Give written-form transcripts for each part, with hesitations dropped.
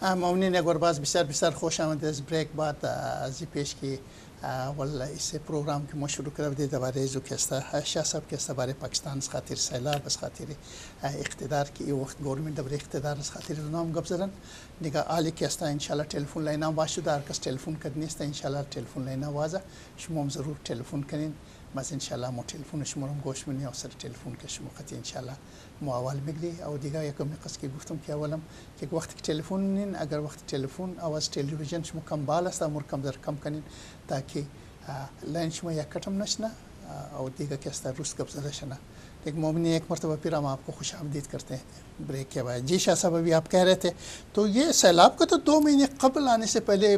ممنون گرباز بسیار بسیار خوش آمد. از بریک بعد از پیش کی والله اس پروگرام که ما شروع کردیم درباره زو که است شاه صاحب که است برای پاکستان از خاطر سیلاب از خاطر اقتدار که این وقت گورنمنت در اقتدار از خاطر نام گپ زدن دیگه عالی که است ان شاء الله تلفن لاین هم باشه در کس تلفن کردنی است ان شاء الله تلفن لاین وازه شما هم ضرور تلفن کنین باز ان شاء الله ما تلفن شما رو گوش منی او سر تلفن که شما خاطر ان شاء الله ما اول میگی او دیگه یکم نقص که گفتم که اولم که وقتی تلفن نین اگر وقت تلفن آواز تلویزیون شما کم بالا است امر کم در کم کنین تاکه لاین شما یک کٹم نشنا اور دیگر کے استعمال روس قبضہ نشنا. ایک مومن ایک مرتبہ پھر ہم آپ کو خوش آمدید کرتے ہیں بریک کے بعد. جی شاہ صاحب ابھی آپ کہہ رہے تھے تو یہ سیلاب کا تو 2 مہینے قبل آنے سے پہلے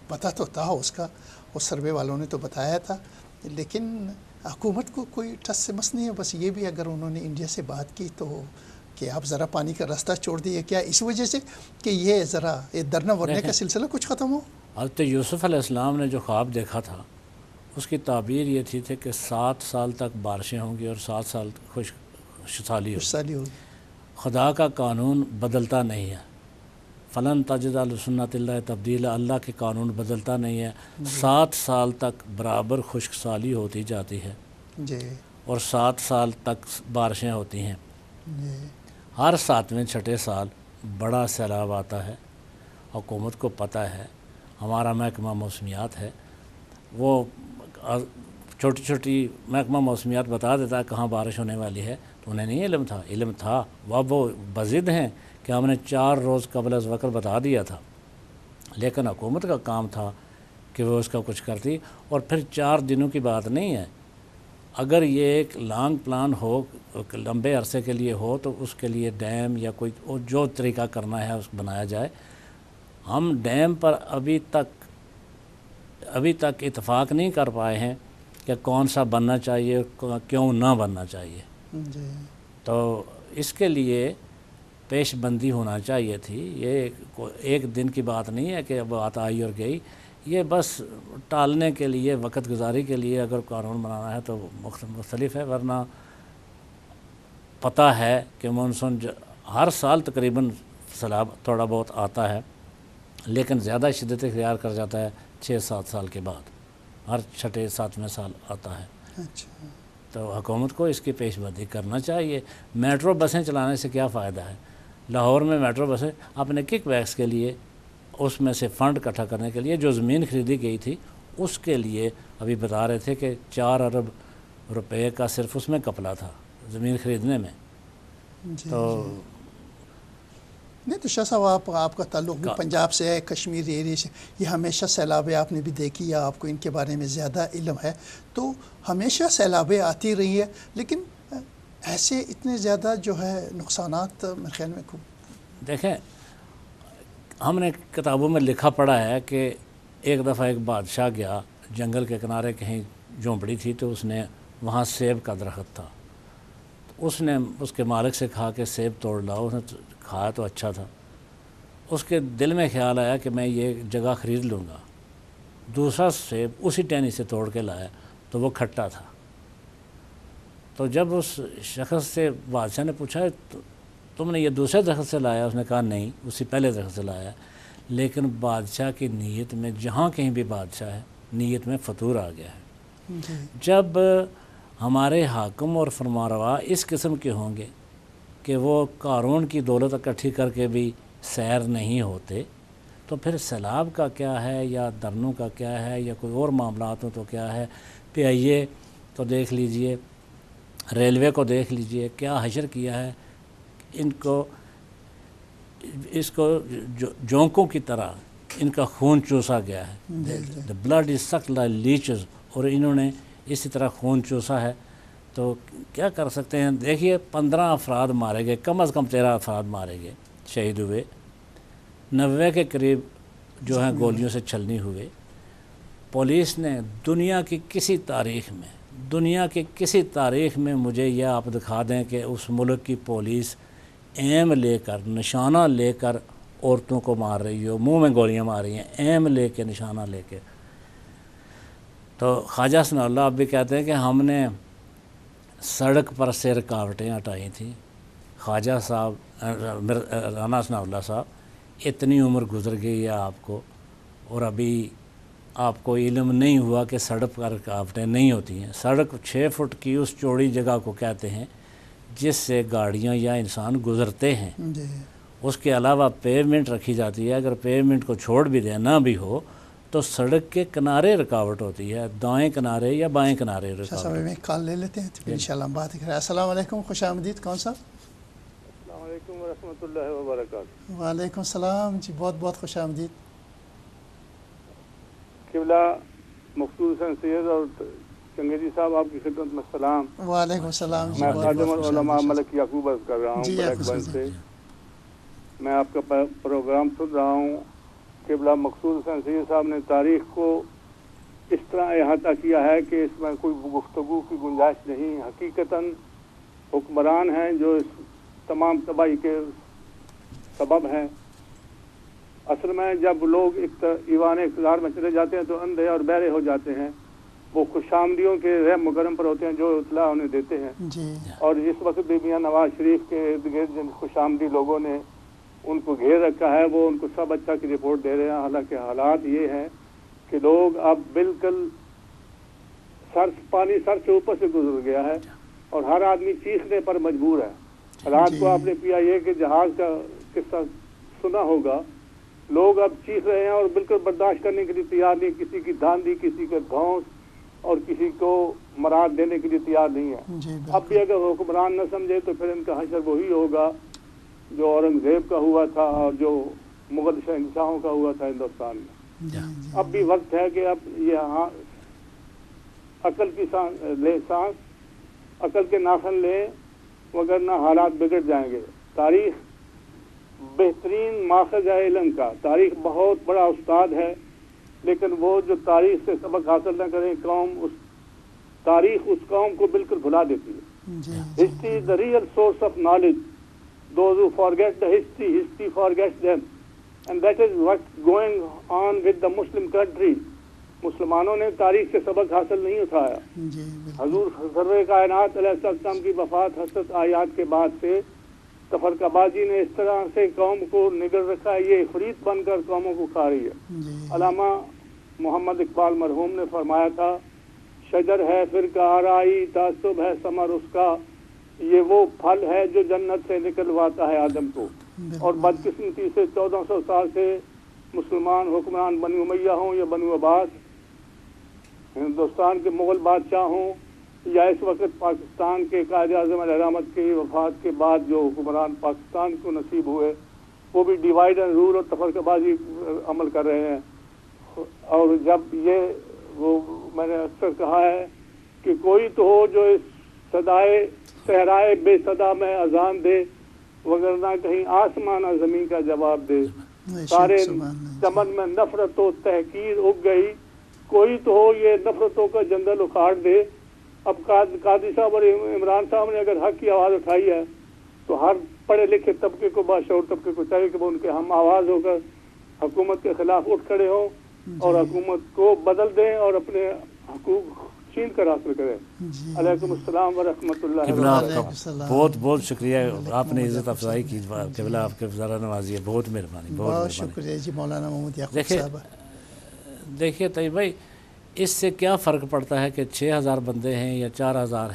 پتہ تو تھا اس کا, وہ سروے والوں نے تو بتایا تھا, لیکن حکومت کو کوئی ٹھس سے مس نہیں ہے. بس یہ بھی اگر انہوں نے انڈیا سے بات کی تو کہ آپ ذرا پانی کا راستہ چھوڑ دیے کیا اس وجہ سے کہ یہ ذرا یہ درنا ورنے کا سلسلہ کچھ ختم ہو. حضرت یوسف علیہ السلام نے جو خواب دیکھا تھا اس کی تعبیر یہ تھی کہ 7 سال تک بارشیں ہوں گی اور 7 سال خشک سالی ہوگی. خدا کا قانون بدلتا نہیں ہے. فلن تجد لسنت اللہ تبدیل, اللہ کے قانون بدلتا نہیں ہے. 7 سال تک برابر خشک سالی ہوتی جاتی ہے اور 7 سال تک بارشیں ہوتی ہیں. ہر 7ویں چھٹے سال بڑا سیلاب آتا ہے. حکومت کو پتہ ہے, ہمارا محکمہ موسمیات ہے, وہ چھوٹی چھوٹی محکمہ موسمیات بتا دیتا ہے کہاں بارش ہونے والی ہے. تو انہیں نہیں علم تھا وہ بضد ہیں کہ ہم نے 4 روز قبل از وقت بتا دیا تھا, لیکن حکومت کا کام تھا کہ وہ اس کا کچھ کرتی. اور پھر 4 دنوں کی بات نہیں ہے, اگر یہ ایک لانگ پلان ہو, لمبے عرصے کے لیے ہو, تو اس کے لیے ڈیم یا کوئی جو طریقہ کرنا ہے اس بنایا جائے. ہم ڈیم پر ابھی تک اتفاق نہیں کر پائے ہیں کہ کون سا بننا چاہیے کیوں نہ بننا چاہیے. تو اس کے لیے پیش بندی ہونا چاہیے تھی. یہ ایک دن کی بات نہیں ہے کہ بات آئی اور گئی. یہ بس ٹالنے کے لیے, وقت گزاری کے لیے اگر قانون بنانا ہے تو مختلف ہے, ورنہ پتہ ہے کہ مانسون ہر سال تقریباً سیلاب تھوڑا بہت آتا ہے, لیکن زیادہ شدت اختیار کر جاتا ہے 6-7 سال کے بعد. ہر 6-7ویں سال آتا ہے. تو حکومت کو اس کی پیش بندی کرنا چاہیے. میٹرو بسیں چلانے سے کیا فائدہ ہے؟ لاہور میں میٹرو بسیں اپنے کک بیکس کے لیے, اس میں سے فنڈ اکٹھا کرنے کے لیے جو زمین خریدی گئی تھی اس کے لیے ابھی بتا رہے تھے کہ 4 ارب روپے کا صرف اس میں کپلا تھا زمین خریدنے میں. تو نہیں تو شاہ صاحب آپ کا تعلق بھی پنجاب سے ہے, کشمیر ایریے سے, یہ ہمیشہ سیلابیں آپ نے بھی دیکھی یا آپ کو ان کے بارے میں زیادہ علم ہے, تو ہمیشہ سیلابیں آتی رہی ہے, لیکن ایسے اتنے زیادہ جو ہے نقصانات میرے خیال میں خوب. دیکھیں, ہم نے کتابوں میں لکھا پڑا ہے کہ ایک دفعہ ایک بادشاہ گیا جنگل کے کنارے, کہیں جھونپڑی تھی, تو اس نے وہاں سیب کا درخت تھا. اس نے اس کے مالک سے کہا کہ سیب توڑ لاؤ. اس نے کھایا تو اچھا تھا. اس کے دل میں خیال آیا کہ میں یہ جگہ خرید لوں گا. دوسرا سیب اسی ٹہنی سے توڑ کے لایا تو وہ کھٹا تھا. تو جب اس شخص سے بادشاہ نے پوچھا تم نے یہ دوسرے درخت سے لایا؟ اس نے کہا نہیں, اسی پہلے درخت سے لایا. لیکن بادشاہ کی نیت میں, جہاں کہیں بھی بادشاہ ہے, نیت میں فطور آ گیا ہے. جب ہمارے حاکم اور فرمانروا اس قسم کے ہوں گے کہ وہ قارون کی دولت اکٹھی کر کے بھی سیر نہیں ہوتے, تو پھر سیلاب کا کیا ہے, یا درنوں کا کیا ہے, یا کوئی اور معاملات ہوں تو کیا ہے. پہ آئیے تو دیکھ لیجئے, ریلوے کو دیکھ لیجئے, کیا حشر کیا ہے. اس کو جونکوں کی طرح ان کا خون چوسا گیا ہے. The blood is sucked like leeches, اور انہوں نے اسی طرح خون چوسا ہے. تو کیا کر سکتے ہیں. دیکھیے 15 افراد مارے گئے, کم از کم 13 افراد مارے گئے, شہید ہوئے, 90 کے قریب جو ہیں گولیوں سے چھلنی ہوئے. پولیس نے دنیا کی کسی تاریخ میں مجھے یہ آپ دکھا دیں کہ اس ملک کی پولیس ایم لے کر, نشانہ لے کر عورتوں کو مار رہی ہو, منہ میں گولیاں مار رہی ہیں, ایم لے کے, نشانہ لے کے. تو خواجہ ثناء اللہ اب بھی کہتے ہیں کہ ہم نے سڑک پر سے رکاوٹیں ہٹائی تھیں. خواجہ صاحب رانا ثناء اللہ صاحب اتنی عمر گزر گئی ہے آپ کو اور ابھی آپ کو علم نہیں ہوا کہ سڑک پر رکاوٹیں نہیں ہوتی ہیں. سڑک 6 فٹ کی اس چوڑی جگہ کو کہتے ہیں جس سے گاڑیاں یا انسان گزرتے ہیں. اس کے علاوہ پیومنٹ رکھی جاتی ہے. اگر پیومنٹ کو چھوڑ بھی دینا بھی ہو تو سڑک کے کنارے رکاوٹ ہوتی ہے, دائیں کنارے یا بائیں کنارے رکاوٹ. میں کال لے لیتے ہیں تو انشاءاللہ ہم بات کریں. السلام علیکم, خوش آمدید. کون صاحب؟ السلام علیکم ورحمۃ اللہ وبرکاتہ. وعلیکم السلام جی, بہت بہت خوش آمدید. قبلہ مقصود حسین سید اور چنگیزی صاحب آپ کی خدمت میں سلام. وعلیکم السلام جی. میں خادم العلماء ملک یعقوب عرض کر رہا ہوں بلیک بن سے. میں آپ کا پروگرام سن رہا ہوں. قبلہ مقصود حسین سید صاحب نے تاریخ کو اس طرح احاطہ کیا ہے کہ اس میں کوئی گفتگو کی گنجائش نہیں. حقیقتاً حکمران ہیں جو اس تمام تباہی کے سبب ہیں. اصل میں جب لوگ ایوان اقتدار میں چلے جاتے ہیں تو اندھے اور بہرے ہو جاتے ہیں. وہ خوش آمدیوں کے رحم و کرم پر ہوتے ہیں جو اطلاع انہیں دیتے ہیں جی. اور اس وقت بھی میاں نواز شریف کے ارد گرد جن خوش آمدی لوگوں نے ان کو گھیر رکھا ہے وہ ان کو سب اچھا کی رپورٹ دے رہے ہیں. حالانکہ حالات یہ ہیں کہ لوگ اب بالکل پانی سر سے اوپر سے گزر گیا ہے اور ہر آدمی چیخنے پر مجبور ہے. رات کو آپ نے PIA کے جہاز کا قصہ سنا ہوگا. لوگ اب چیخ رہے ہیں اور بالکل برداشت کرنے کے لیے تیار نہیں. کسی کی دھاندی, کسی کا دھونس اور کسی کو مراد دینے کے لیے تیار نہیں ہے. اب بھی اگر حکمران نہ سمجھے تو پھر ان کا حشر وہی ہوگا جو اورنگزیب کا ہوا تھا اور جو مغل شہنشاہوں کا ہوا تھا ہندوستان میں. اب بھی وقت ہے کہ اب یہ عقل کی سانس, عقل کے ناخن لیں وگرنہ حالات بگڑ جائیں گے. تاریخ بہترین ماخذ ہے علم کا. تاریخ بہت بڑا استاد ہے لیکن وہ جو تاریخ سے سبق حاصل نہ کریں تاریخ اس قوم کو بالکل بھلا دیتی ہے. History is the real source of knowledge. Those who forget the history forgets them. And that is what's going on with the Muslim countries. مسلمانوں نے تاریخ سے سبق حاصل نہیں اٹھایا. حضور سرور کائنات علیہ السلام کی وفات حسرت آیات کے بعد سے تفرقہ بازی نے اس طرح سے قوم کو نگل رکھا ہے, یہ عفریت بن کر قوموں کو کھا رہی ہے. علامہ محمد اقبال مرحوم نے فرمایا تھا, شجر ہے فرقہ آرائی, تعصب ہے ثمر اس کا, یہ وہ پھل ہے جو جنت سے نکلواتا ہے آدم کو. اور بدقسمتی سے 1400 سال سے مسلمان حکمران بنو امیہ ہوں یا بنو عباس, ہندوستان کے مغل بادشاہ ہوں یا اس وقت پاکستان کے قائد اعظم علیہ رحمت کی وفات کے بعد جو حکمران پاکستان کو نصیب ہوئے وہ بھی ڈیوائڈ اینڈ رول اور تفرقہ بازی عمل کر رہے ہیں. اور جب یہ وہ میں نے اکثر کہا ہے کہ کوئی تو ہو جو اس صدائے صحرائے بے صدا میں اذان دے وگرنہ کہیں آسمان اور زمین کا جواب دے. سارے چمن میں نفرت و تحقیر اگ گئی, کوئی تو ہو یہ نفرتوں کا جنگل اکھاڑ دے. اب قاضی صاحب اور عمران صاحب نے اگر حق کی آواز اٹھائی ہے تو ہر پڑھے لکھے طبقے کو, باشعور طبقے کو چاہیے کہ وہ ان کے ہم آواز ہو کر حکومت کے خلاف اٹھ کھڑے ہوں اور حکومت کو بدل دیں اور اپنے حقوق چھین کر حاصل کریں. علیکم السلام ورحمۃ اللہ وبرکاتہ. بہت بہت شکریہ, آپ نے عزت افزائی کی. قبلہ آپ کے ذرا نوازی ہے, بہت مہربانی. بہت شکریہ جی مولانا محمود یعقوب صاحب. دیکھیے طیب بھائی, اس سے کیا فرق پڑتا ہے کہ 6000 بندے ہیں یا 4000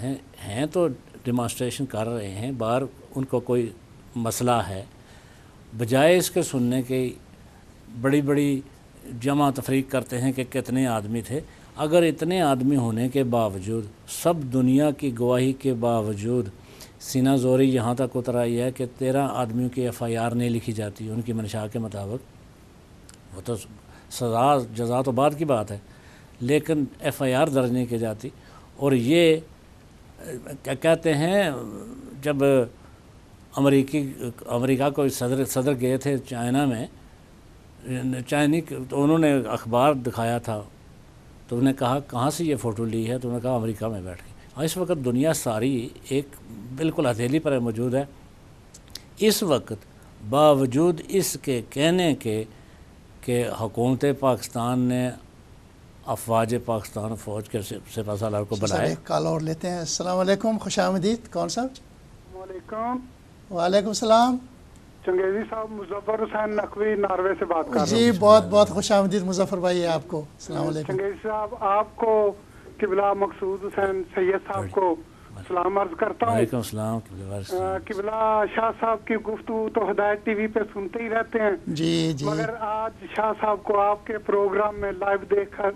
ہیں تو ڈیمانسٹریشن کر رہے ہیں, باہر ان کو کوئی مسئلہ ہے, بجائے اس کے سننے کے بڑی بڑی جمع تفریق کرتے ہیں کہ کتنے آدمی تھے. اگر اتنے آدمی ہونے کے باوجود, سب دنیا کی گواہی کے باوجود سینہ زوری یہاں تک اتر آئی ہے کہ 13 آدمیوں کی FIR نہیں لکھی جاتی ان کی منشا کے مطابق. وہ تو سزا جزا تو بعد کی بات ہے لیکن FIR درج نہیں کی جاتی. اور یہ کیا کہتے ہیں, جب امریکہ کو صدر گئے تھے چائنا میں, تو انہوں نے اخبار دکھایا تھا تو انہوں نے کہا کہاں سے یہ فوٹو لی ہے, تو انہوں نے کہا امریکہ میں بیٹھ کے. اور اس وقت دنیا ساری ایک بالکل ہتھیلی پر موجود ہے. اس وقت باوجود اس کے کہنے کے کہ حکومت پاکستان نے افواج پاکستان فوج کے سپہ سالار کو بنایا. ایک کال اور لیتے ہیں. السلام علیکم, خوش آمدید. کون صاحب؟ السلام علیکم. وعلیکم السلام. چنگیزی صاحب، مظفر حسین نقوی ناروے سے بات کر رہا ہوں. جی بہت بہت خوش آمدید مظفر بھائی آپ کو. السلام علیکم. چنگیزی صاحب آپ کو، قبلہ مقصود حسین سید صاحب کو سلام عرض کرتا ہوں. وعلیکم السلام. قبلہ شاہ صاحب کی گفتگو تو ہدایت ٹی وی پہ سنتے ہی رہتے ہیں. جی جی. مگر آج شاہ صاحب کو آپ کے پروگرام میں لائیو دیکھ کر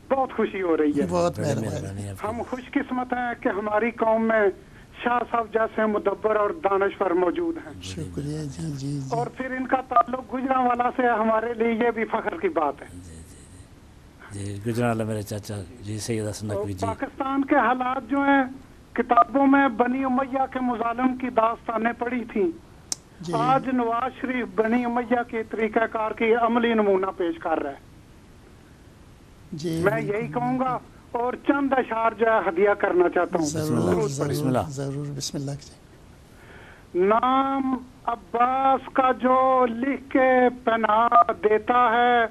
بہت خوشی ہو رہی ہے. بہت مہربانی. ہم خوش قسمت ہیں کہ ہماری قوم میں شاہ صاحب جیسے مدبر اور دانشور موجود ہیں. شکریہ. جی جی. اور پھر ان کا تعلق گجرانوالہ سے ہمارے لیے یہ بھی فخر کی بات ہے. جی گجرانوالہ میرے چاچا جی سید حسن نقوی جی. پاکستان کے حالات جو ہیں، کتابوں میں بنی امیہ کے مظالم کی داستانیں پڑھی تھیں. آج نواز شریف بنی امیہ کے طریقہ کار کی عملی نمونہ پیش کر رہا ہے. میں یہی کہوں گا اور چند اشعار جو ہے ہدیہ کرنا چاہتا ہوں. ضرور. بسم اللہ. نام عباس کا جو لکھ کے پہنا دیتا ہے،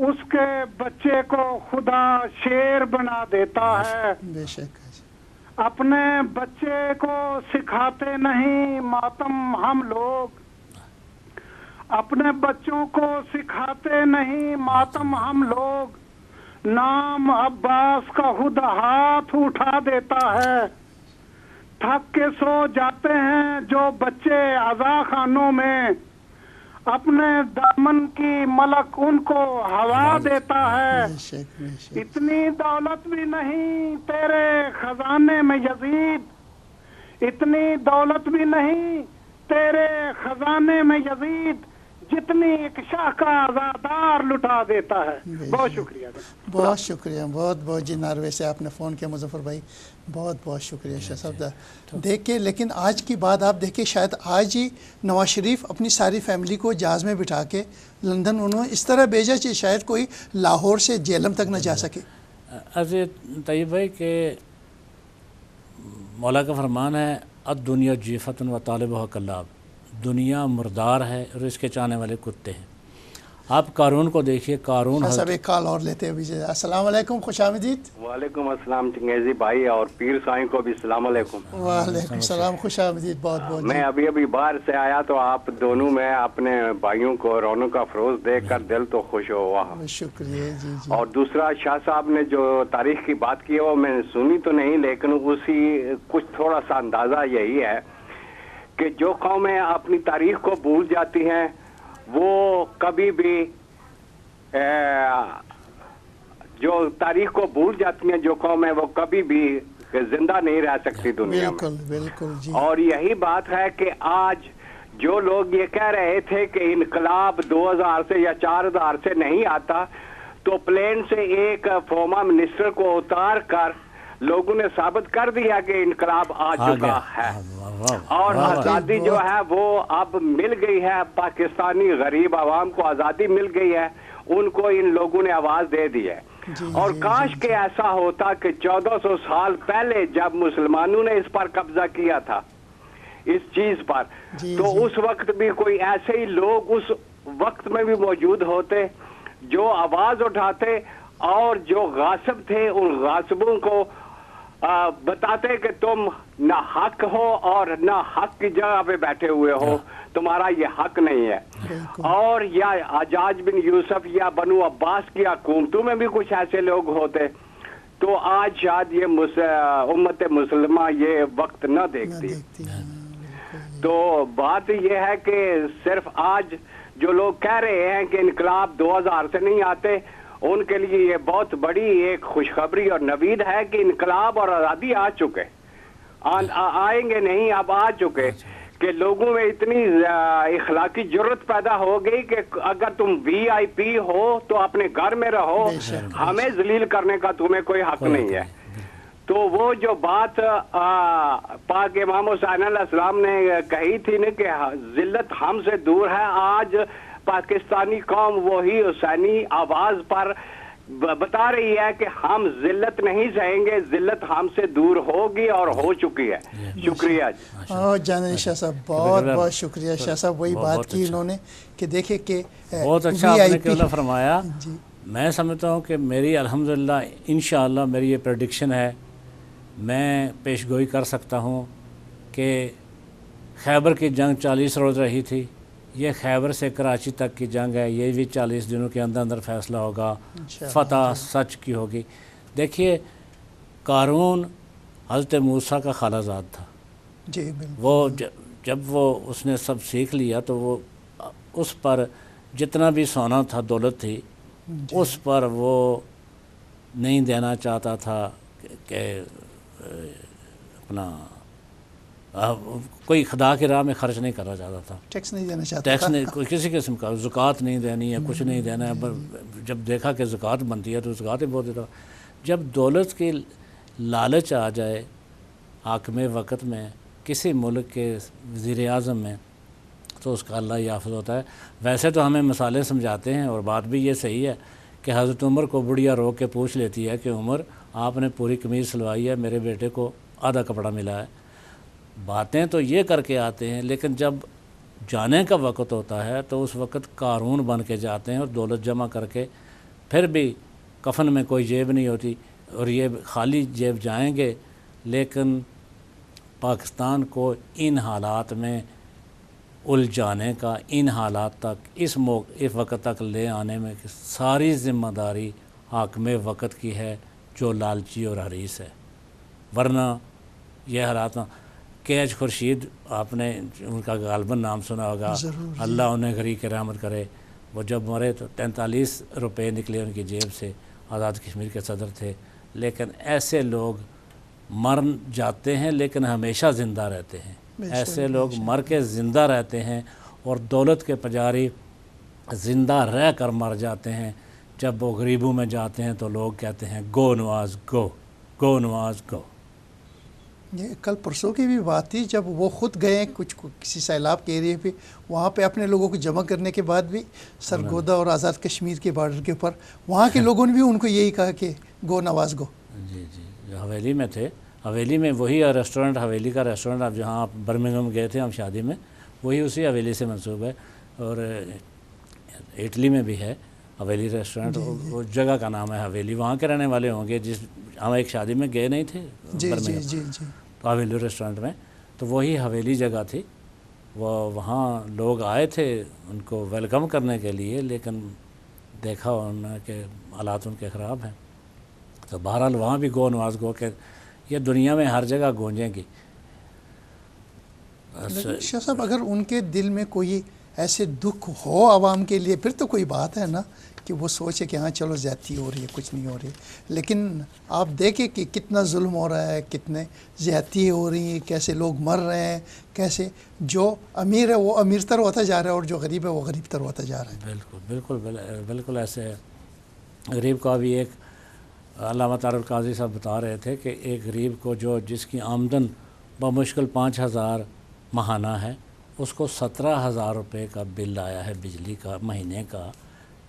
اس کے بچے کو خدا شیر بنا دیتا ہے. بے شک. اپنے بچے کو سکھاتے نہیں ماتم ہم لوگ، اپنے بچوں کو سکھاتے نہیں ماتم ہم لوگ. نام عباس کا خود ہاتھ اٹھا دیتا ہے. تھک کے سو جاتے ہیں جو بچے عزا خانوں میں، اپنے دامن کی ملک ان کو ہوا دیتا ہے. اتنی دولت بھی نہیں تیرے خزانے میں یزید، اتنی دولت بھی نہیں تیرے خزانے میں یزید، جتنی ایک شاہ کا آزادار لٹا دیتا ہے. بہت شکریہ. بہت شکریہ. بہت بہت جی. ناروے سے آپ نے فون کیا مظفر بھائی، بہت بہت شکریہ شاہ صاحب. دیکھیں لیکن آج کی بات آپ دیکھیں، شاید آج ہی نواز شریف اپنی ساری فیملی کو جہاز میں بٹھا کے لندن انہوں نے اس طرح بھیجا کہ شاید کوئی لاہور سے جیلم تک نہ جا سکے. عزیز طیب بھائی کہ مولا کا فرمان ہے الدنیا جیفتن و طالبہ کلاب، دنیا مردار ہے اور اس کے چاہنے والے کتے ہیں. آپ قارون کو دیکھیے. قارون صاحب ایک کال اور لیتے ہیں. السلام علیکم، خوش آمدید. وعلیکم السلام چنگیزی بھائی، اور پیر سائیں کو بھی السلام علیکم. وعلیکم السلام، خوش آمدید. بہت بہت. میں ابھی باہر سے آیا تو آپ دونوں میں اپنے بھائیوں کو رونق افروز دیکھ کر دل تو خوش ہوا. شکریہ. جی جی. اور دوسرا شاہ صاحب نے جو تاریخ کی بات کی ہے وہ میں نے سنی تو نہیں، لیکن اسی کچھ تھوڑا سا اندازہ یہی ہے کہ جو قومیں اپنی تاریخ کو بھول جاتی ہیں وہ کبھی بھی جو تاریخ کو بھول جاتی ہیں جو قوم ہے وہ کبھی بھی زندہ نہیں رہ سکتی دنیا میں. بالکل جی. اور یہی بات ہے کہ آج جو لوگ یہ کہہ رہے تھے کہ انقلاب 2000 سے یا 4000 سے نہیں آتا، تو پلین سے ایک فارما منسٹر کو اتار کر لوگوں نے ثابت کر دیا کہ انقلاب آ چکا ہے اور آزادی جو ہے وہ اب مل گئی ہے. پاکستانی غریب عوام کو آزادی مل گئی ہے، ان کو ان لوگوں نے آواز دے دی ہے. اور کاش کہ ایسا ہوتا کہ 1400 سال پہلے جب مسلمانوں نے اس پر قبضہ کیا تھا اس چیز پر، تو اس وقت بھی کوئی ایسے ہی لوگ اس وقت میں بھی موجود ہوتے جو آواز اٹھاتے اور جو غاصب تھے ان غاصبوں کو بتاتے کہ تم نہ حق ہو اور نہ حق کی جگہ پہ بیٹھے ہوئے ہو، تمہارا یہ حق نہیں ہے. اور یا حجاج بن یوسف یا بنو عباس کی حکومتوں میں بھی کچھ ایسے لوگ ہوتے تو آج شاید یہ امت مسلمہ یہ وقت نہ دیکھتی. تو بات یہ ہے کہ صرف آج جو لوگ کہہ رہے ہیں کہ انقلاب 2000 سے نہیں آتے، ان کے لیے یہ بہت بڑی ایک خوشخبری اور نوید ہے کہ انقلاب اور آزادی آ چکے، آئیں گے نہیں، اب آ چکے کہ لوگوں میں اتنی اخلاقی جرت پیدا ہو گئی کہ اگر تم وی آئی پی ہو تو اپنے گھر میں رہو، ہمیں ذلیل کرنے کا تمہیں کوئی حق نہیں ہے. تو وہ جو بات پاک امام حسین علیہ السلام نے کہی تھی نا کہ ذلت ہم سے دور ہے، آج پاکستانی قوم وہی حسینی آواز پر بتا رہی ہے کہ ہم ذلت نہیں سہیں گے، ذلت ہم سے دور ہوگی اور ہو چکی ہے. شکریہ جی. جاننی شاہ صاحب بہت بہت شکریہ. شاہ صاحب وہی بات کی انہوں نے کہ دیکھیں کہ بہت اچھا آپ نے کیوں فرمایا. میں سمجھتا ہوں کہ میری الحمدللہ انشاءاللہ میری یہ پریڈکشن ہے، میں پیش گوئی کر سکتا ہوں کہ خیبر کی جنگ 40 روز رہی تھی، یہ خیبر سے کراچی تک کی جنگ ہے، یہ بھی 40 دنوں کے اندر اندر فیصلہ ہوگا، فتح سچ کی ہوگی۔ دیکھیے قارون حضرت موسیٰ کا خالہ زاد تھا، جی بالکل، وہ جب وہ اس نے سب سیکھ لیا تو وہ اس پر جتنا بھی سونا تھا، دولت تھی، اس پر وہ نہیں دینا چاہتا تھا کہ اپنا کوئی خدا کی راہ میں خرچ نہیں کرنا چاہتا تھا، ٹیکس نہیں دینا چاہتا، ٹیکس نہیں، کوئی کسی قسم کا زکوٰۃ نہیں دینی ہے، کچھ نہیں دینا ہے۔ جب دیکھا کہ زکوٰۃ بنتی ہے تو زکوٰۃ ہی بہت دیتا۔ جب دولت کی لالچ آ جائے حاکم وقت میں کسی ملک کے وزیر اعظم میں تو اس کا اللہ یافظ ہوتا ہے۔ ویسے تو ہمیں مثالیں سمجھاتے ہیں، اور بات بھی یہ صحیح ہے کہ حضرت عمر کو بڑھیا رو کے پوچھ لیتی ہے کہ عمر آپ نے پوری قمیض سلوائی ہے، میرے بیٹے کو آدھا کپڑا ملا ہے۔ باتیں تو یہ کر کے آتے ہیں، لیکن جب جانے کا وقت ہوتا ہے تو اس وقت قارون بن کے جاتے ہیں، اور دولت جمع کر کے پھر بھی کفن میں کوئی جیب نہیں ہوتی، اور یہ خالی جیب جائیں گے۔ لیکن پاکستان کو ان حالات میں الجھانے کا، ان حالات تک اس وقت تک لے آنے میں ساری ذمہ داری حاکم وقت کی ہے جو لالچی اور حریص ہے۔ ورنہ یہ حالات کیچ خورشید، آپ نے ان کا غالباً نام سنا ہوگا، اللہ انہیں غریق رحمت کرے، وہ جب مرے تو 43 روپے نکلے ان کی جیب سے، آزاد کشمیر کے صدر تھے۔ لیکن ایسے لوگ مر جاتے ہیں لیکن ہمیشہ زندہ رہتے ہیں، ایسے لوگ مر کے زندہ رہتے ہیں، اور دولت کے پجاری زندہ رہ کر مر جاتے ہیں۔ جب وہ غریبوں میں جاتے ہیں تو لوگ کہتے ہیں گو نواز گو، گو نواز گو۔ یہ کل پرسوں کی بھی بات تھی، جب وہ خود گئے کسی سیلاب کے ایریے پہ، وہاں پہ اپنے لوگوں کو جمع کرنے کے بعد بھی سرگودا اور آزاد کشمیر کے بارڈر کے اوپر وہاں کے لوگوں نے بھی ان کو یہی کہا کہ گو نواز گو۔ جی جی، جو حویلی میں تھے، حویلی میں وہی ریسٹورنٹ، حویلی کا ریسٹورنٹ، اب جہاں آپ برمنگھم گئے تھے ہم شادی میں، وہی اسی حویلی سے منسوب ہے، اور اٹلی میں بھی ہے حویلی ریسٹورنٹ، اس جگہ کا نام ہے حویلی۔ وہاں کے رہنے والے ہوں گے، ہم ایک شادی میں گئے نہیں تھے برمنگھم، تو حویلی ریسٹورنٹ میں، تو وہی حویلی جگہ تھی۔ وہاں لوگ آئے تھے ان کو ویلکم کرنے کے لیے، لیکن دیکھا انہوں نے کہ حالات ان کے خراب ہیں، تو بہرحال وہاں بھی گو نواز گو کہ یہ دنیا میں ہر جگہ گونجیں گی۔ شاہ صاحب اگر ان کے دل میں کوئی ایسے دکھ ہو عوام کے لیے، پھر تو کوئی بات ہے نا کہ وہ سوچے کہ ہاں چلو زیادتی ہو رہی ہے، کچھ نہیں ہو رہی، لیکن آپ دیکھیں کہ کتنا ظلم ہو رہا ہے، کتنے زیادتی ہو رہی ہیں، کیسے لوگ مر رہے ہیں، کیسے جو امیر ہے وہ امیر تر ہوتا جا رہا ہے اور جو غریب ہے وہ غریب تر ہوتا جا رہا ہے۔ بالکل بالکل بالکل ایسے ہے۔ غریب کا بھی ایک علامہ طاہر القاضی صاحب بتا رہے تھے کہ ایک غریب کو جس کی آمدن بمشکل 5000 ماہانہ ہے، اس کو 17000 روپے کا بل آیا ہے بجلی کا مہینے کا،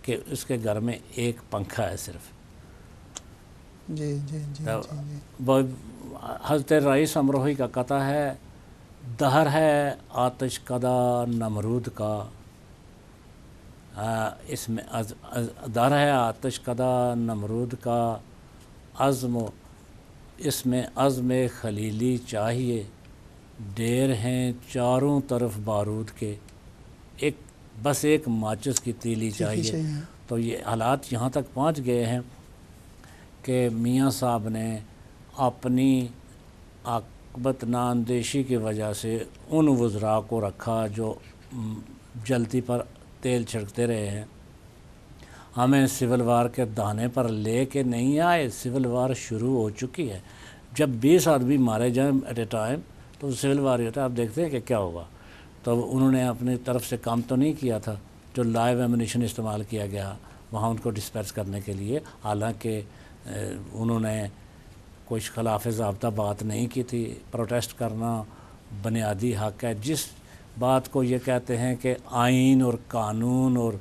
کہ اس کے گھر میں ایک پنکھا ہے صرف۔ جی جی جی حضرت رئیس امروہی کا قطع ہے، دہر ہے آتش کدہ نمرود کا، اس میں دہر ہے آتش کدہ نمرود کا عزم، اس میں عزم خلیلی چاہیے، ڈیر ہیں چاروں طرف بارود کے، بس ایک ماچس کی تیلی چاہیے۔ تو یہ حالات یہاں تک پہنچ گئے ہیں کہ میاں صاحب نے اپنی عاقبت نااندیشی کی وجہ سے ان وزراء کو رکھا جو جلتی پر تیل چھڑکتے رہے ہیں۔ ہمیں سول وار کے دانے پر لے کے نہیں آئے، سول وار شروع ہو چکی ہے۔ جب 20 آدمی مارے جائیں ایٹ اے ٹائم تو سول وار ہی ہوتا ہے۔ آپ دیکھتے ہیں کہ کیا ہوگا۔ تو انہوں نے اپنی طرف سے کام تو نہیں کیا تھا، جو لائیو ایمونیشن استعمال کیا گیا وہاں ان کو ڈسپیرس کرنے کے لیے، حالانکہ انہوں نے کچھ خلاف ضابطہ بات نہیں کی تھی۔ پروٹیسٹ کرنا بنیادی حق ہے۔ جس بات کو یہ کہتے ہیں کہ آئین اور قانون، اور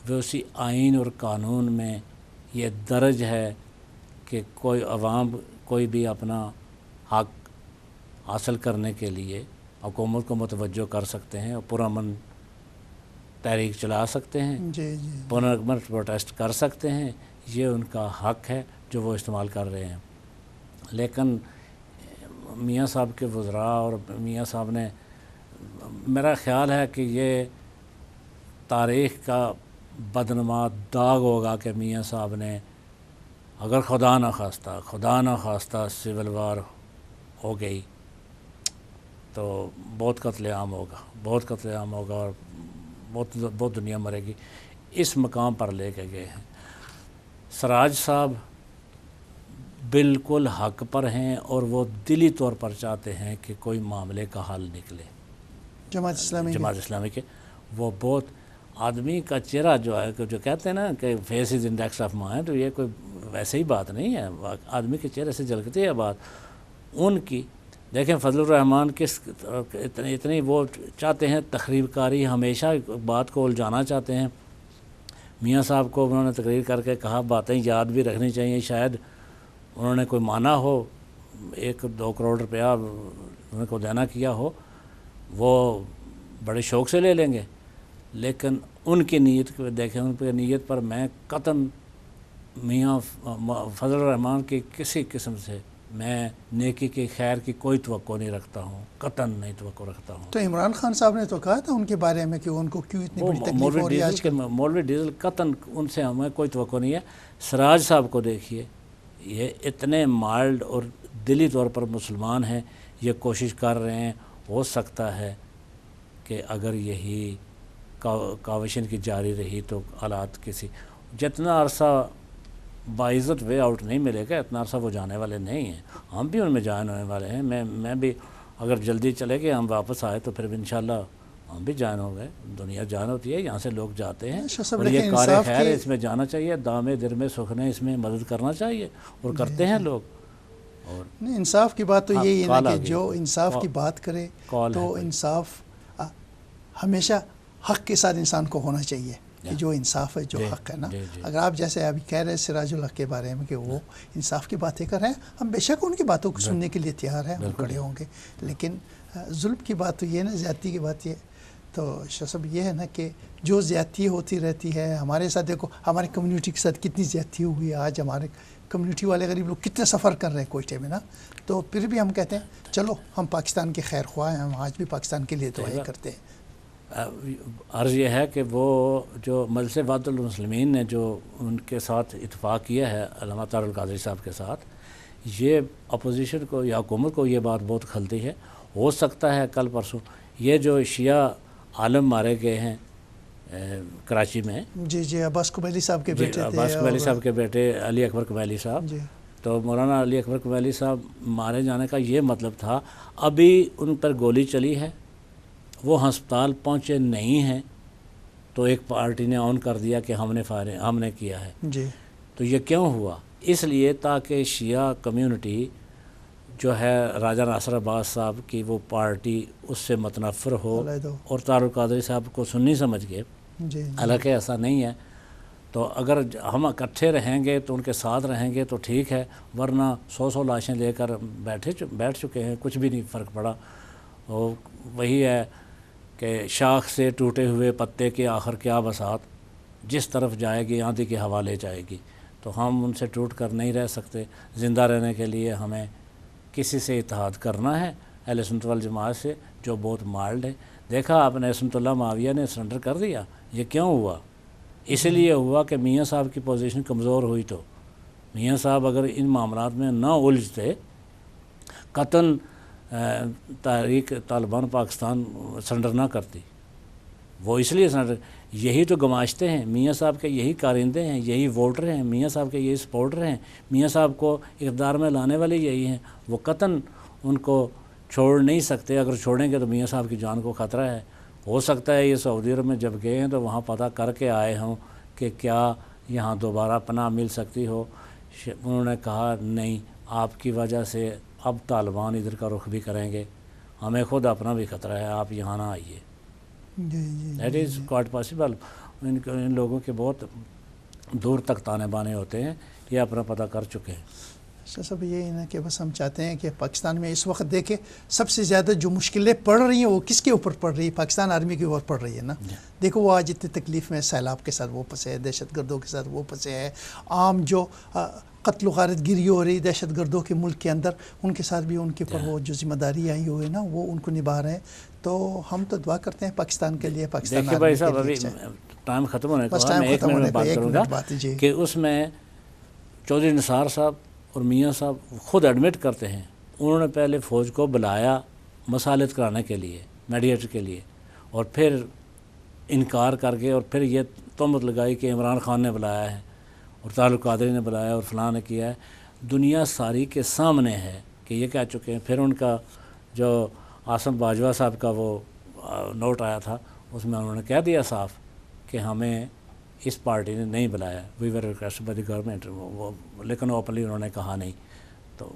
ویسی آئین اور قانون میں یہ درج ہے کہ کوئی بھی اپنا حق حاصل کرنے کے لیے حکومت کو متوجہ کر سکتے ہیں اور پرامن تحریک چلا سکتے ہیں، پرامن پروٹیسٹ کر سکتے ہیں، یہ ان کا حق ہے جو وہ استعمال کر رہے ہیں۔ لیکن میاں صاحب کے وزراء اور میاں صاحب نے میرا خیال ہے کہ یہ تاریخ کا بدنما داغ ہوگا کہ میاں صاحب نے اگر خدا نہ خواستہ سول وار ہو گئی تو بہت قتل عام ہوگا اور بہت دنیا مرے گی. اس مقام پر لے کے گئے ہیں. سراج صاحب بالکل حق پر ہیں اور وہ دلی طور پر چاہتے ہیں کہ کوئی معاملے کا حل نکلے. جماعت اسلامی کے وہ بہت آدمی کا چہرہ جو ہے جو کہتے ہیں نا کہ face is index of mind, تو یہ کوئی ویسے ہی بات نہیں ہے، آدمی کے چہرے سے جھلکتی ہے بات. ان کی دیکھیں فضل الرحمان کس اتنی وہ چاہتے ہیں تخریب کاری، ہمیشہ بات کو الجھانا چاہتے ہیں. میاں صاحب کو انہوں نے تقریر کر کے کہا باتیں یاد بھی رکھنی چاہیے، شاید انہوں نے کوئی مانا ہو 1-2 کروڑ روپیہ انہوں کو دینا کیا ہو، وہ بڑے شوق سے لے لیں گے. لیکن ان کی نیت کو دیکھیں، ان کی نیت پر میں قطعاً میاں فضل الرحمان کی کسی قسم سے میں نیکی کی خیر کی کوئی توقع نہیں رکھتا ہوں، قطعاً نہیں توقع رکھتا ہوں. تو عمران خان صاحب نے تو کہا تھا ان کے بارے میں کہ ان کو کیوں اتنی بڑی تکلیف ہو رہی ہے آج کل. مولوی ڈیزل قطعاً ان سے ہمیں کوئی توقع نہیں ہے. سراج صاحب کو دیکھیے، یہ اتنے مائلڈ اور دلی طور پر مسلمان ہیں، یہ کوشش کر رہے ہیں. ہو سکتا ہے کہ اگر یہی کاوشن کی جاری رہی تو حالات جتنا عرصہ باعزت وے آؤٹ نہیں ملے گا اتنا عرصہ وہ جانے والے نہیں ہیں. ہم بھی ان میں جوائن ہونے والے ہیں. میں بھی اگر جلدی چلے گئے ہم واپس آئے تو پھر انشاءاللہ ہم بھی جوائن ہو گئے. دنیا جوائن ہوتی ہے، یہاں سے لوگ جاتے ہیں اور یہ کار خیر ہے، اس میں جانا چاہیے. دامے در میں سکھنے اس میں مدد کرنا چاہیے اور کرتے ہیں لوگ. اور انصاف کی بات تو یہی ہے کہ جو انصاف کی بات کرے تو انصاف ہمیشہ حق کے ساتھ انسان کو ہونا چاہیے کہ جو انصاف ہے، جو حق ہے نا. اگر آپ جیسے ابھی کہہ رہے ہیں سراج الحق کے بارے میں کہ وہ انصاف کی باتیں کر رہے ہیں، ہم بے شک ان کی باتوں کو سننے کے لیے تیار ہیں، ہم کھڑے ہوں گے. لیکن ظلم کی بات تو یہ نا، زیادتی کی بات یہ تو شاہ صاحب یہ ہے نا کہ جو زیادتی ہوتی رہتی ہے ہمارے ساتھ. دیکھو ہماری کمیونٹی کے ساتھ کتنی زیادتی ہوئی ہے. آج ہمارے کمیونٹی والے غریب لوگ کتنے سفر کر رہے ہیں کوئٹے میں نا. تو پھر بھی ہم کہتے ہیں چلو ہم پاکستان کے خیر خواہ ہیں، ہم آج بھی پاکستان کے لیے دعائیں کرتے ہیں. عرض یہ ہے کہ وہ جو مجلس وحدت المسلمین نے جو ان کے ساتھ اتفاق کیا ہے علامہ طاہر القادری صاحب کے ساتھ، یہ اپوزیشن کو یا حکومت کو یہ بات بہت کھلتی ہے. ہو سکتا ہے کل پرسوں یہ جو شیعہ عالم مارے گئے ہیں کراچی میں، جی عباس قبیلی صاحب کے بیٹے تھے، عباس قبیلی صاحب کے بیٹے علی اکبر قبیلی صاحب. تو مولانا علی اکبر قبیلی صاحب مارے جانے کا یہ مطلب تھا ابھی ان پر گولی چلی ہے، وہ ہسپتال پہنچے نہیں ہیں تو ایک پارٹی نے آن کر دیا کہ ہم نے کیا ہے. تو یہ کیوں ہوا؟ اس لیے تاکہ شیعہ کمیونٹی جو ہے راجہ ناصر عباس صاحب کی وہ پارٹی اس سے متنفر ہو اور طاہر القادری صاحب کو سنی سمجھ گئے. حالانکہ ایسا نہیں ہے. تو اگر ہم اکٹھے رہیں گے تو ان کے ساتھ رہیں گے تو ٹھیک ہے، ورنہ 100 لاشیں لے کر بیٹھ چکے ہیں، کچھ بھی نہیں فرق پڑا. وہی ہے کہ شاخ سے ٹوٹے ہوئے پتے کے آخر کیا بساط، جس طرف جائے گی آندھی کے ہوا لے جائے گی. تو ہم ان سے ٹوٹ کر نہیں رہ سکتے. زندہ رہنے کے لیے ہمیں کسی سے اتحاد کرنا ہے، اہل سنت والجماعت سے جو بہت مائلڈ ہے. دیکھا آپ نے عصمت اللہ معاویہ نے سرنڈر کر دیا. یہ کیوں ہوا؟ اس لیے ہوا کہ میاں صاحب کی پوزیشن کمزور ہوئی. تو میاں صاحب اگر ان معاملات میں نہ الجھتے قطعاً تحریک طالبان پاکستان سرنڈر نہ کرتی. وہ اس لیے سرنڈر، یہی تو گماشتے ہیں. میاں صاحب کے یہی کارندے ہیں، یہی ووٹر ہیں، میاں صاحب کے یہی سپورٹر ہیں، میاں صاحب کو اقتدار میں لانے والے یہی ہیں. وہ قطعاً ان کو چھوڑ نہیں سکتے. اگر چھوڑیں گے تو میاں صاحب کی جان کو خطرہ ہے. ہو سکتا ہے یہ سعودی عرب میں جب گئے ہیں تو وہاں پتہ کر کے آئے ہوں کہ کیا یہاں دوبارہ پناہ مل سکتی ہو. انہوں نے کہا نہیں، آپ کی وجہ سے اب طالبان ادھر کا رخ بھی کریں گے، ہمیں خود اپنا بھی خطرہ ہے، آپ یہاں نہ آئیے. That is quite possible. ان لوگوں کے بہت دور تک تانے بانے ہوتے ہیں، یہ اپنا پتہ کر چکے ہیں. سب یہی نا کہ بس ہم چاہتے ہیں کہ پاکستان میں اس وقت دیکھیں سب سے زیادہ جو مشکلیں پڑ رہی ہیں وہ کس کے اوپر پڑ رہی ہے؟ پاکستان آرمی کے اوپر پڑ رہی ہے نا. دیکھو وہ آج اتنی تکلیف میں سیلاب کے ساتھ وہ پھنسے ہیں, دہشت گردوں کے ساتھ وہ پھنسے ہیں, عام جو قتل و غارت گری ہو رہی دہشت گردوں کے ملک کے اندر, ان کے ساتھ بھی ان کے اوپر وہ جو ذمہ داری آئی ہوئی ہے نا وہ ان کو نبھا رہے ہیں. تو ہم تو دعا کرتے ہیں پاکستان کے لیے, پاکستان دیکھیے بھائی صاحب ابھی ٹائم ختم ہونے کا میں 1 منٹ میں بات کروں گا کہ اس میں چودھری نثار صاحب اور میاں صاحب خود ایڈمٹ کرتے ہیں انہوں نے پہلے فوج کو بلایا مصالحت کرانے کے لیے, میڈیٹر کے لیے, اور پھر انکار کر کے اور پھر یہ تہمت لگائی کہ عمران خان نے بلایا ہے اور طارق قادری نے بلایا اور فلاں نے کیا ہے. دنیا ساری کے سامنے ہے کہ یہ کہہ چکے ہیں. پھر ان کا جو عاصم باجوہ صاحب کا وہ نوٹ آیا تھا اس میں انہوں نے کہہ دیا صاف کہ ہمیں اس پارٹی نے نہیں بلایا, وی ور ریکویسٹڈ بائی دی گورنمنٹ, وہ لیکن اوپنلی انہوں نے کہا نہیں. تو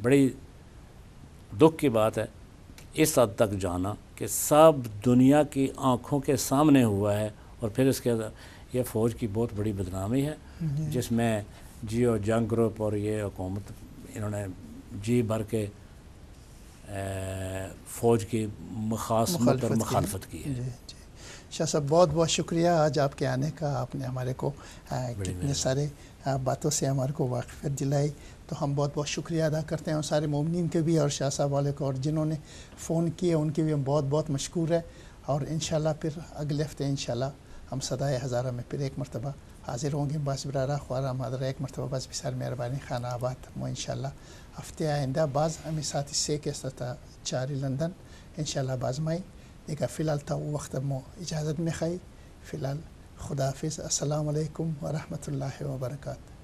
بڑی دکھ کی بات ہے اس حد تک جانا کہ سب دنیا کی آنکھوں کے سامنے ہوا ہے, اور پھر اس کے یہ فوج کی بہت بڑی بدنامی ہے جس میں جیو جنگ گروپ اور یہ حکومت انہوں نے جی بھر کے فوج کی مخالفت اور مخالفت کی ہے. شاہ صاحب بہت بہت شکریہ آج آپ کے آنے کا, آپ نے ہمارے کو کتنے سارے باتوں سے ہمارے کو واقفیت دلائی. تو ہم بہت بہت شکریہ ادا کرتے ہیں اور سارے مومنین کے بھی اور شاہ صاحب والے کو, اور جنہوں نے فون کیے ان کے بھی ہم بہت بہت مشکور ہیں. اور انشاءاللہ پھر اگلے ہفتے انشاءاللہ ہم صدائے ہزارہ میں پھر ایک مرتبہ حاضر ہوں گے. باس برارہ خوارہ مادر ایک مرتبہ بس بسار مہربانی خانہ آباد مو انشاءاللہ ہفتے آئندہ بعض ہمیں ساتھ اس سے کیسا تھا چاری لندن انشاءاللہ باز مائی دیکھا. فی الحال تھا وہ وقت مو اجازت میں خائی. فی الحال خدا حافظ. السلام علیکم ورحمۃ اللہ وبرکاتہ.